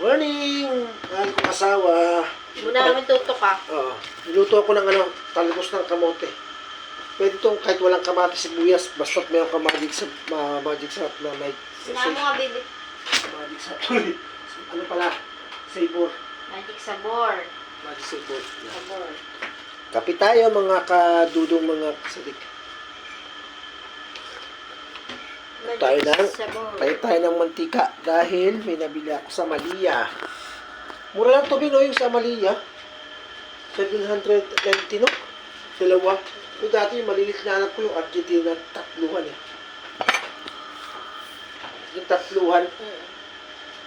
Morning! Mahal kong asawa. Muna namin tutok ah. Oo. Niluto ako ng talbos ng kamote. Pwede itong kahit walang kamatis sibuyas, basta't mayroong magic sa may Sinama mo nga, baby. magic sa ano pala? Sabor. Magic sabor. Magic sabor. Yeah. Sabor. Kape tayo mga kadudong mga kasadik. Tayo Sabor. ng mantika dahil may nabili ako sa Malia. Mura lang to yung sa Malia. 790 no? Dalawa. Yung dati yung malilit na anak ko yung Argentina tatluhan eh. Yung tatluhan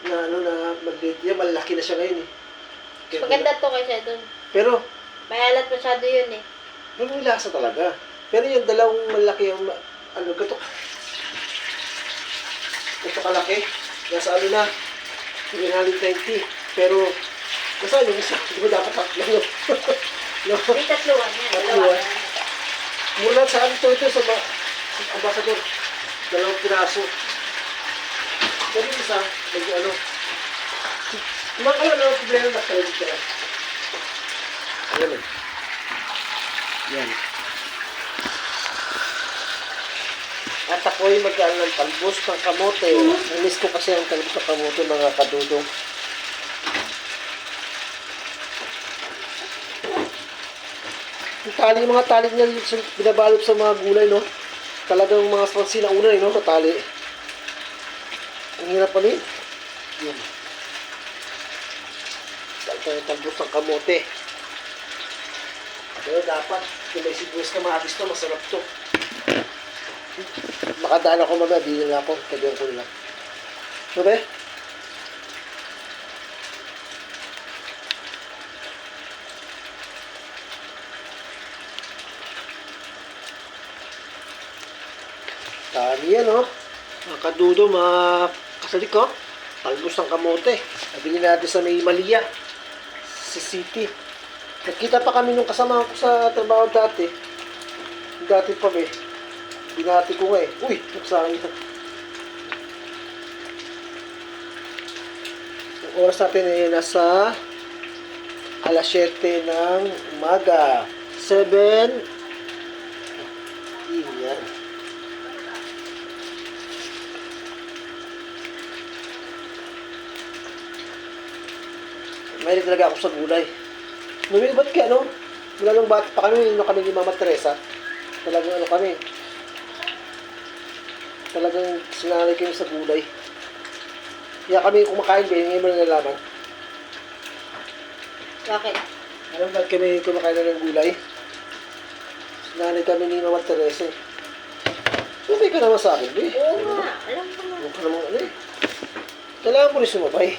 na na maliit yan, malaki na siya ngayon eh. Kaya Maganda to kaysa dun. pero, Mayalat masyado yun eh. may lasa talaga. Pero yung dalawang malaki yung gato kalaki. Nasa na, 390. Pero, nasaan yung isa? Di ba dapat tatlo? No? May tatluan yan. Tatluan. Dalawa. Mula sa ito sa ambassador. Dalawang piraso. Pero yung isa, medyo kumakala na ang problema na kayo dito. Ayan eh. Yan. At ako'y magkaan ng talbos ng kamote. Miss ko kasi ang talbos ng kamote, mga kadudong. Yung mga tali niya binabalot sa mga gulay, no? Talagang mga sinauna, no? Sa tali. Ang hirap pa rin. Yan. Talbos ng kamote. Pero dapat, kung may sibuyas na maagis na, masarap to. Makadaan ako mamaya, di na ako. Tabihan ko nila. Okay? Dami yan, oh. Mga kadudo, mga kasalik ko. Talbos ng kamote. Nabili natin sa may Malia. Sa city. Nagkita pa kami nung kasama ko sa trabaho dati. Dati pa eh. Binati ko nga eh. Uy! Nagsayang yan. Ang oras natin ay nasa alas 7 ng umaga. 7. Yan. May talaga ako sa gulay. Numibat kaya, no? Mula nung bata pa kami, kami ni Mama Teresa. Talagang kami. Talagang sinanay kami sa gulay. Kaya kami kumakain ba, ngayon mo na nalaman. Bakit? Alam ba kami kumakain na ng gulay? Sinanay kami ni Mama Teresa. Sumay ka naman sa akin, be. Oo nga. Alam ko na. Huwag ka naman Kailangan mo rin sumabay.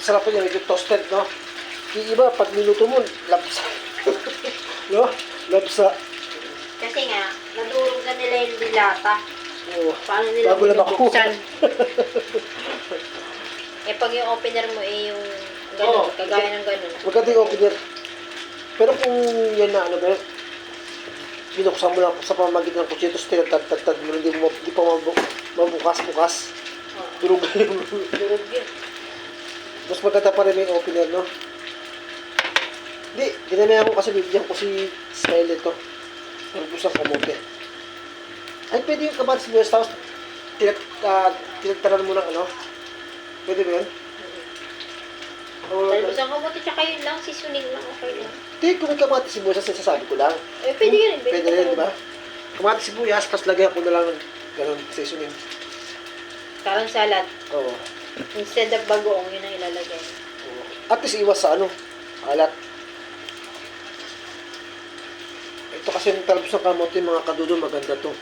Sarap po niya, medyo toasted, no? Yung iba, pag minuto mo, lapsa. No? Lapsa. Kasi nga, nadurog na nila yung dilata. Oo. Paano nila Bago lang ako. binubuksan? Eh, pag yung opener mo eh, yung gano'n, kagaya ng gano'n. Maganda yung opener. Pero kung yan na, binuksan mo lang sa pamamagitan ng kutsitos, tinatad mo, hindi pa mabukas-bukas. Durog yun. Durog yun. Mas maganda pa rin yung opener, no? Hindi, ginamaya ko kasi bibigyan ko si Skyler to. Talbos ng kamote. Ay, pwede yung kamatis mo, tapos tinagtaran mo ng Pwede ba yun? Talbos ang kamote, tsaka yun lang, seasoning lang, okay lang. Hindi, kung may kamatis sibuyas, sasabi ko lang. Eh, pwede yun. Pwede rin, di ba? Kamatis sibuyas, tapos lagyan ko na lang ng ganun, seasoning. Parang salad. Oo. Instead of bagoong, yun ang ilalagay. At least iwas sa alat. Ito kasi yung talbos ng kamote, mga kadudo, maganda to.